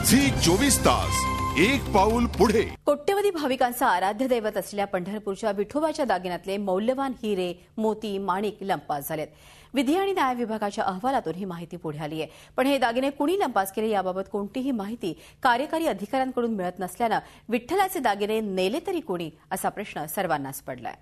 Zee 24 तास एक पाऊल पुढे. कोट्यवधी भाविकांचा आराध्य दैवत असलेल्या पंढरपूरच्या विठोबाच्या दागिन्यातले मौल्यवान हिरे, मोती, माणिक लंपास झालेत. विधी आणि न्याय विभागाच्या अहवालातून ही माहिती पुढे आली आहे. पण हे दागिने कुणी लंपास केले याबाबत कोणतीही माहिती कार्यकारी अधिकाऱ्यांकडून मिळत नसल्यानं विठ्ठलाचे दागिने नेले तरी कोणी असा प्रश्न सर्वांनाच पडलाय.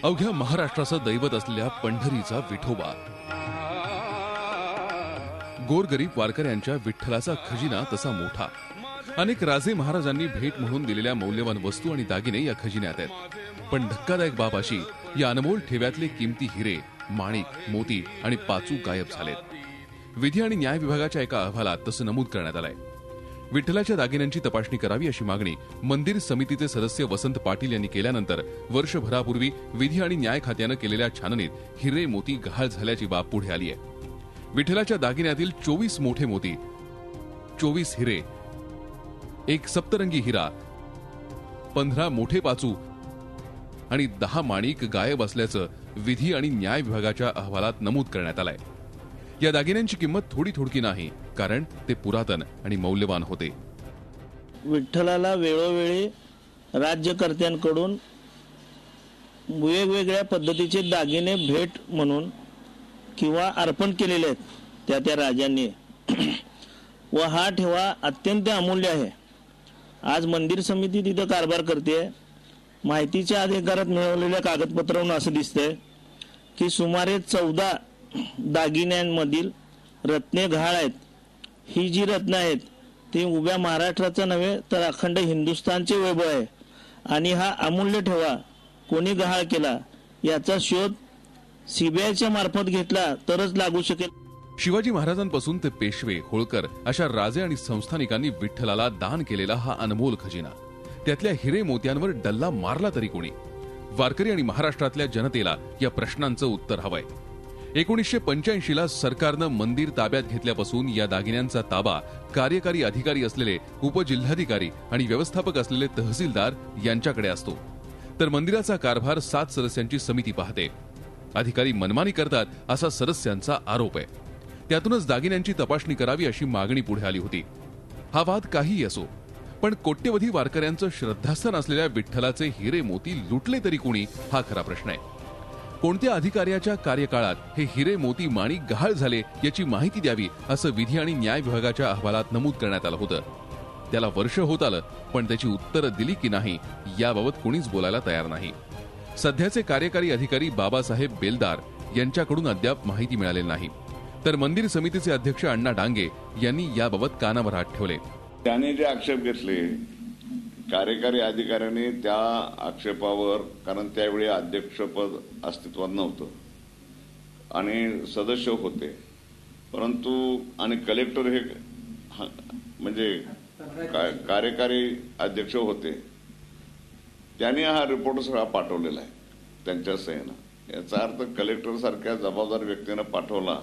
अवघ्या महाराष्ट्राचं दैवत असलेल्या पंढरीचा विठोबा, गोरगरीब वारकऱ्यांच्या विठ्ठलाचा खजिना तसा मोठा. अनेक राजे महाराजांनी भेट म्हणून दिलेल्या मौल्यवान वस्तू आणि दागिने या खजिन्यात आहेत. पण धक्कादायक बाब अशी, या अनमोल ठेव्यातले किमती हिरे, माणिक, मोती आणि पाचू गायब झालेत. विधी आणि न्याय विभागाच्या एका अहवालात तसं नमूद करण्यात आलंय. विठ्ठलाच्या दागिन्यांची तपासणी करावी अशी मागणी मंदिर समितीचे सदस्य वसंत पाटील यांनी केल्यानंतर वर्षभरापूर्वी विधी आणि न्याय खात्यानं केलेल्या छाननीत हिरे, मोती गहाळ झाल्याची बाब पुढे आली आहे. विठ्ठलाच्या दागिन्यातील 24 मोठे मोती, 24 हिरे, एक सप्तरंगी हिरा, 15 मोठे पाचू आणि 10 माणिक गायब असल्याचं विधी आणि न्याय विभागाच्या अहवालात नमूद करण्यात आलंय. या दागिन्यांची किंमत थोडी थोडकी नाही, कारण ते पुरातन आणि मौल्यवान होते. विठ्ठलाला वेळोवेळी राज्यकर्त्यांकडून वेगवेगळ्या पद्धतीचे दागिने भेट म्हणून किंवा अर्पण केलेले आहेत त्या राजांनी. व हा ठेवा अत्यंत अमूल्य आहे. आज मंदिर समिती तिथं कारभार करते. माहितीच्या अधिकारात मिळवलेल्या कागदपत्रावरून असं दिसतंय की सुमारे 14 दागिन्यांमधील रत्ने गहाळ आहेत. ही जी रत्न आहेत ती उभ्या महाराष्ट्राचं नव्हे तर अखंड हिंदुस्थानचे वैभव आहे. आणि हा अमूल्य ठेवा कोणी गहाळ केला याचा शोध सीबीआयच्या मार्फत घेतला तरच लागू शकेल. शिवाजी महाराजांपासून ते पेशवे, होळकर अशा राजे आणि संस्थानिकांनी विठ्ठलाला दान केलेला हा अनमोल खजिना, त्यातल्या हिरे मोत्यांवर डल्ला मारला तरी कोणी? वारकरी आणि महाराष्ट्रातल्या जनतेला या प्रश्नांचं उत्तर हवंय. 1985ला सरकारनं मंदिर ताब्यात घेतल्यापासून या दागिन्यांचा ताबा कार्यकारी अधिकारी असलेले उपजिल्हाधिकारी आणि व्यवस्थापक असलेले तहसीलदार यांच्याकडे असतो. तर मंदिराचा कारभार 7 सदस्यांची समिती पाहते. अधिकारी मनमानी करतात असा सदस्यांचा आरोप आहे. त्यातूनच दागिन्यांची तपासणी करावी अशी मागणी पुढे आली होती. हा वाद काहीही असो, पण कोट्यवधी वारकऱ्यांचं श्रद्धास्थान असलेल्या विठ्ठलाचे हिरे मोती लुटले तरी कोणी, हा खरा प्रश्न आहे. कोणत्या अधिकाऱ्याच्या कार्यकाळात हे हिरे, मोती, माणिक गहाळ झाले याची माहिती द्यावी असं विधी आणि न्याय विभागाच्या अहवालात नमूद करण्यात आलं होतं. त्याला वर्ष होत आलं, पण त्याची उत्तरं दिली की नाही याबाबत कोणीच बोलायला तयार नाही. सध्याचे कार्यकारी अधिकारी बाबासाहेब बेलदार यांच्याकडून अद्याप माहिती मिळालेली नाही. तर मंदिर समितीचे अध्यक्ष अण्णा डांगे यांनी याबाबत कानावर हात ठेवले. त्याने जे आक्षेप घेतले कार्यकारी अधिकाऱ्यांनी, त्या आक्षेपावर, कारण त्यावेळी अध्यक्षपद अस्तित्वात नव्हतं आणि सदस्य होते, परंतु आणि कलेक्टर हे म्हणजे कार्यकारी अध्यक्ष होते, त्यांनी हा रिपोर्ट सगळा पाठवलेला आहे त्यांच्या सहीनं. याचा अर्थ कलेक्टर सारख्या जबाबदार व्यक्तीनं पाठवला,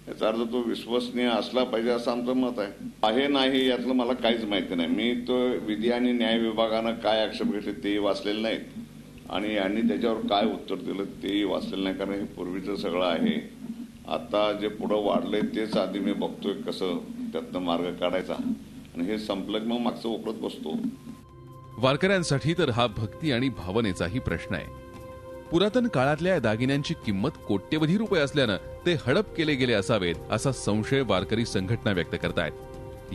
याचा अर्थ तो विश्वसनीय असला पाहिजे असं आमचं मत आहे नाही यातलं मला काहीच माहिती नाही. मी तो विधी आणि न्याय विभागानं काय आक्षेप घेतले तेही वाचलेले नाहीत आणि यांनी त्याच्यावर काय उत्तर दिलं तेही वाचलेलं नाही, कारण हे पूर्वीचं सगळं आहे. आता जे पुढं वाढलंय तेच आधी मी बघतोय कसं त्यातनं मार्ग काढायचा, आणि हे संपलं की मग मागचं उकळत बसतो. वारकऱ्यांसाठी तर हा भक्ती आणि भावनेचाही प्रश्न आहे. पुरातन काळातल्या दागिन्यांची किंमत कोट्यवधी रुपये असल्यानं ते हडप केले गेले असावेत असा संशय वारकरी संघटना व्यक्त करतायत.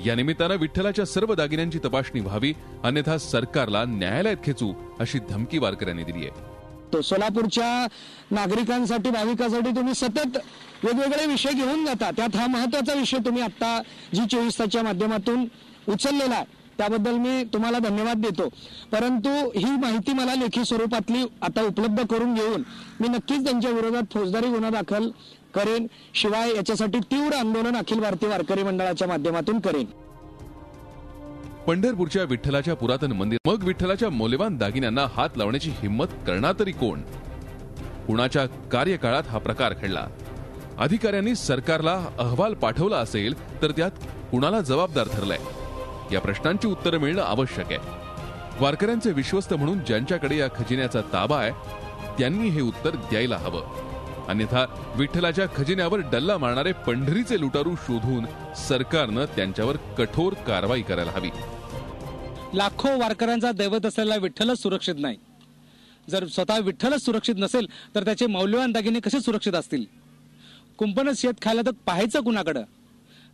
या निमित्तानं विठ्ठलाच्या सर्व दागिन्यांची तपासणी व्हावी, अन्यथा सरकारला न्यायालयात खेचू अशी धमकी वारकऱ्यांनी दिली आहे. सोलापूरच्या नागरिकांसाठी, भाविकांसाठी तुम्ही सतत वेगवेगळे विषय घेऊन जाता. त्यात हा महत्वाचा विषय तुम्ही आता G24 तासच्या माध्यमातून उचललेला आहे, त्याबद्दल मी तुम्हाला धन्यवाद देतो. परंतु ही माहिती मला लेखी स्वरूपातली आता उपलब्ध करून घेऊन मी नक्कीच त्यांच्या विरोधात फौजदारी गुन्हा दाखल करेन. शिवाय याच्यासाठी तीव्र आंदोलन अखिल भारतीय वारकरी मंडळाच्या माध्यमातून करेन. पंढरपूरच्या विठ्ठलाच्या पुरातन मंदिर, मग विठ्ठलाच्या मौल्यवान दागिन्यांना हात लावण्याची हिंमत करणार तरी कोण? कुणाच्या कार्यकाळात हा प्रकार घडला? अधिकाऱ्यांनी सरकारला अहवाल पाठवला असेल तर त्यात कुणाला जबाबदार ठरलाय या प्रश्नांची उत्तरं मिळणं आवश्यक आहे. वारकऱ्यांचे विश्वस्त म्हणून ज्यांच्याकडे या खजिन्याचा ताबा आहे त्यांनी हे उत्तर द्यायला हवं. अन्यथा विठ्ठलाच्या खजिन्यावर डल्ला मारणारे पंढरीचे लुटारू शोधून सरकारनं त्यांच्यावर कठोर कारवाई करायला हवी. लाखो वारकऱ्यांचा दैवत असलेला विठ्ठलच सुरक्षित नाही. जर स्वतः विठ्ठलच सुरक्षित नसेल तर त्याचे मौल्यवान दागिने कसे सुरक्षित असतील? कुंपणच शेत खायला तर पाहायचं कुणाकडं?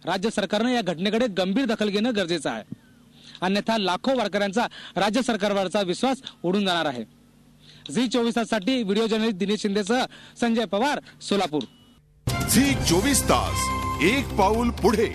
राज्य सरकारनं या घटनेकडे गंभीर दखल घेणं गरजेचं आहे. अन्यथा लाखो वारकऱ्यांचा राज्य सरकारवरचा विश्वास उडून जाणार आहे. झी 24 ताससाठी व्हिडिओ जर्नलिस्ट दिनेश शिंदेसह संजय पवार, सोलापूर. झी 24 तास एक पाऊल पुढे.